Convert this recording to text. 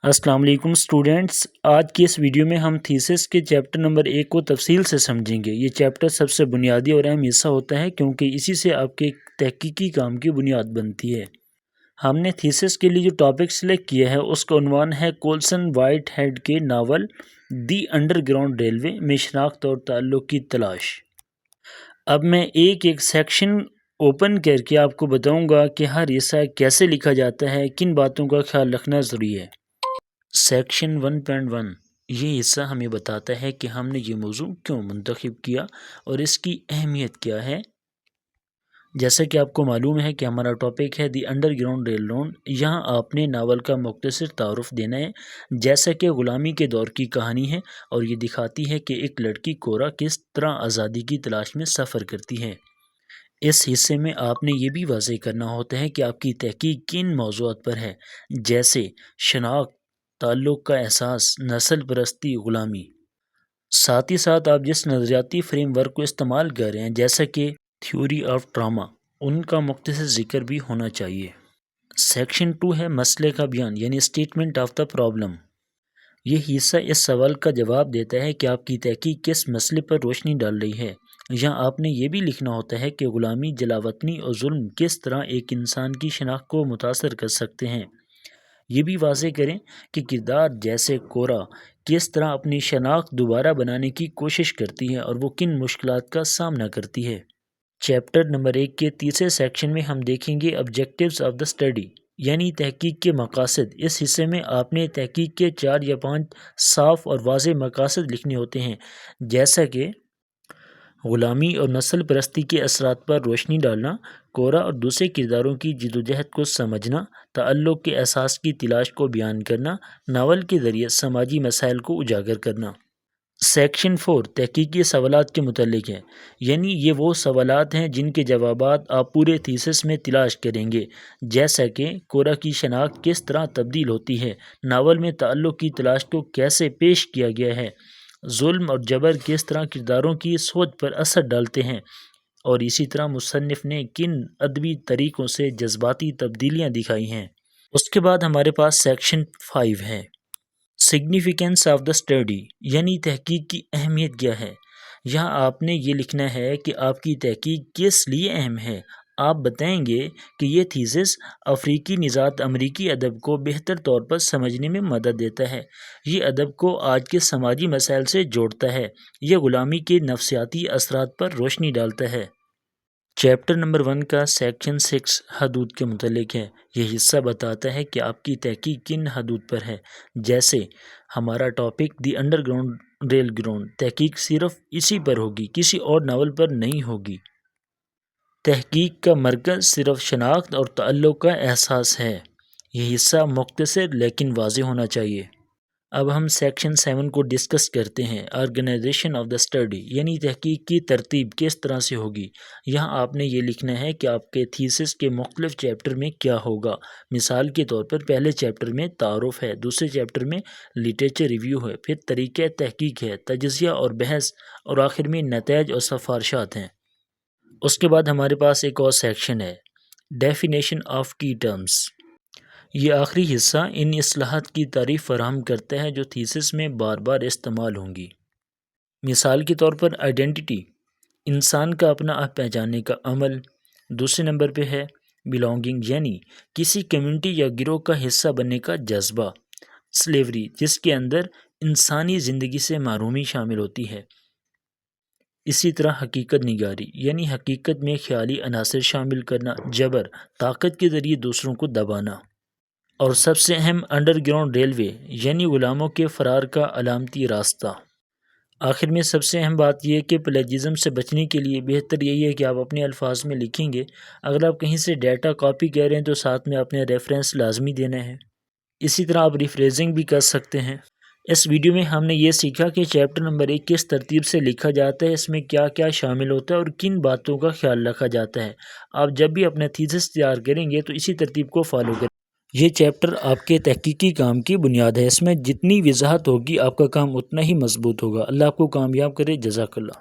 السلام علیکم اسٹوڈینٹس، آج کی اس ویڈیو میں ہم تھیسس کے چیپٹر نمبر 1 کو تفصیل سے سمجھیں گے۔ یہ چیپٹر سب سے بنیادی اور اہم حصہ ہوتا ہے کیونکہ اسی سے آپ کے تحقیقی کام کی بنیاد بنتی ہے۔ ہم نے تھیسس کے لیے جو ٹاپک سلیکٹ کیا ہے اس کا عنوان ہے کولسن وائٹ ہیڈ کے novel the under ground railway میں شناخت اور تعلق کی تلاش۔ اب میں ایک ایک سیکشن اوپن کر کے آپ کو بتاؤں گا کہ ہر حصہ کیسے لکھا جاتا ہے، کن باتوں کا خیال رکھنا ضروری ہے۔ سیکشن 1.1 یہ حصہ ہمیں بتاتا ہے کہ ہم نے یہ موضوع کیوں منتخب کیا اور اس کی اہمیت کیا ہے۔ جیسا کہ آپ کو معلوم ہے کہ ہمارا ٹاپک ہے the under ground rail road. یہاں آپ نے ناول کا مختصر تعارف دینا ہے، جیسا کہ غلامی کے دور کی کہانی ہے اور یہ دکھاتی ہے کہ ایک لڑکی کورا کس طرح آزادی کی تلاش میں سفر کرتی ہے۔ اس حصے میں آپ نے یہ بھی واضح کرنا ہوتا ہے کہ آپ کی تحقیق کن موضوعات پر ہے، جیسے شناخت، تعلق کا احساس، نسل پرستی، غلامی۔ ساتھ ہی ساتھ آپ جس نظریاتی فریم ورک کو استعمال کر رہے ہیں جیسا کہ تھیوری آف ڈرامہ، ان کا مختصر ذکر بھی ہونا چاہیے۔ سیکشن 2 ہے مسئلے کا بیان یعنی اسٹیٹمنٹ آف دا پرابلم۔ یہ حصہ اس سوال کا جواب دیتا ہے کہ آپ کی تحقیق کس مسئلے پر روشنی ڈال رہی ہے۔ یہاں آپ نے یہ بھی لکھنا ہوتا ہے کہ غلامی، جلاوطنی اور ظلم کس طرح ایک انسان کی شناخت کو متاثر کر سکتے ہیں۔ یہ بھی واضح کریں کہ کردار جیسے کورا کس طرح اپنی شناخت دوبارہ بنانے کی کوشش کرتی ہے اور وہ کن مشکلات کا سامنا کرتی ہے۔ چیپٹر نمبر 1 کے تیسرے سیکشن میں ہم دیکھیں گے آبجیکٹیوز آف دا اسٹڈی یعنی تحقیق کے مقاصد۔ اس حصے میں آپ نے تحقیق کے 4 یا 5 صاف اور واضح مقاصد لکھنے ہوتے ہیں، جیسا کہ غلامی اور نسل پرستی کے اثرات پر روشنی ڈالنا، کورا اور دوسرے کرداروں کی جدوجہد کو سمجھنا، تعلق کے احساس کی تلاش کو بیان کرنا، ناول کے ذریعے سماجی مسائل کو اجاگر کرنا۔ سیکشن 4 تحقیقی سوالات کے متعلق ہے، یعنی یہ وہ سوالات ہیں جن کے جوابات آپ پورے تھیسس میں تلاش کریں گے، جیسا کہ کورا کی شناخت کس طرح تبدیل ہوتی ہے، ناول میں تعلق کی تلاش کو کیسے پیش کیا گیا ہے، ظلم اور جبر کس طرح کرداروں کی سوچ پر اثر ڈالتے ہیں، اور اسی طرح مصنف نے کن ادبی طریقوں سے جذباتی تبدیلیاں دکھائی ہیں۔ اس کے بعد ہمارے پاس سیکشن 5 ہے سگنیفیکینس آف دا اسٹڈی یعنی تحقیق کی اہمیت کیا ہے۔ یہاں آپ نے یہ لکھنا ہے کہ آپ کی تحقیق کس لیے اہم ہے۔ آپ بتائیں گے کہ یہ تھیسس افریقی نژاد امریکی ادب کو بہتر طور پر سمجھنے میں مدد دیتا ہے، یہ ادب کو آج کے سماجی مسائل سے جوڑتا ہے، یہ غلامی کے نفسیاتی اثرات پر روشنی ڈالتا ہے۔ چیپٹر نمبر 1 کا سیکشن 6 حدود کے متعلق ہے۔ یہ حصہ بتاتا ہے کہ آپ کی تحقیق کن حدود پر ہے، جیسے ہمارا topic the under ground rail ground, تحقیق صرف اسی پر ہوگی، کسی اور ناول پر نہیں ہوگی۔ تحقیق کا مرکز صرف شناخت اور تعلق کا احساس ہے۔ یہ حصہ مختصر لیکن واضح ہونا چاہیے۔ اب ہم سیکشن 7 کو ڈسکس کرتے ہیں آرگنائزیشن آف دا اسٹڈی یعنی تحقیق کی ترتیب کس طرح سے ہوگی۔ یہاں آپ نے یہ لکھنا ہے کہ آپ کے تھیسس کے مختلف چیپٹر میں کیا ہوگا۔ مثال کے طور پر پہلے چیپٹر میں تعارف ہے، دوسرے چیپٹر میں لٹریچر ریویو ہے، پھر طریقہ تحقیق ہے، تجزیہ اور بحث، اور آخر میں نتائج اور سفارشات ہیں۔ اس کے بعد ہمارے پاس ایک اور سیکشن ہے ڈیفینیشن آف کی ٹرمز۔ یہ آخری حصہ ان اصطلاحات کی تعریف فراہم کرتا ہے جو تھیسس میں بار بار استعمال ہوں گی۔ مثال کے طور پر آئیڈینٹی، انسان کا اپنا آپ پہچاننے کا عمل۔ دوسرے نمبر پہ ہے بلانگنگ یعنی کسی کمیونٹی یا گروہ کا حصہ بننے کا جذبہ۔ سلیوری، جس کے اندر انسانی زندگی سے محرومی شامل ہوتی ہے۔ اسی طرح حقیقت نگاری یعنی حقیقت میں خیالی عناصر شامل کرنا۔ جبر، طاقت کے ذریعے دوسروں کو دبانا۔ اور سب سے اہم انڈر گراؤنڈ ریلوے یعنی غلاموں کے فرار کا علامتی راستہ۔ آخر میں سب سے اہم بات یہ ہے کہ پلیجرزم سے بچنے کے لیے بہتر یہی ہے کہ آپ اپنے الفاظ میں لکھیں گے۔ اگر آپ کہیں سے ڈیٹا کاپی کر رہے ہیں تو ساتھ میں اپنے ریفرنس لازمی دینا ہے۔ اسی طرح آپ ریفریزنگ بھی کر سکتے ہیں۔ اس ویڈیو میں ہم نے یہ سیکھا کہ چیپٹر نمبر 1 کس ترتیب سے لکھا جاتا ہے، اس میں کیا کیا شامل ہوتا ہے اور کن باتوں کا خیال رکھا جاتا ہے۔ آپ جب بھی اپنا تھیسس تیار کریں گے تو اسی ترتیب کو فالو کریں۔ یہ چیپٹر آپ کے تحقیقی کام کی بنیاد ہے، اس میں جتنی وضاحت ہوگی آپ کا کام اتنا ہی مضبوط ہوگا۔ اللہ آپ کو کامیاب کرے، جزاک اللہ۔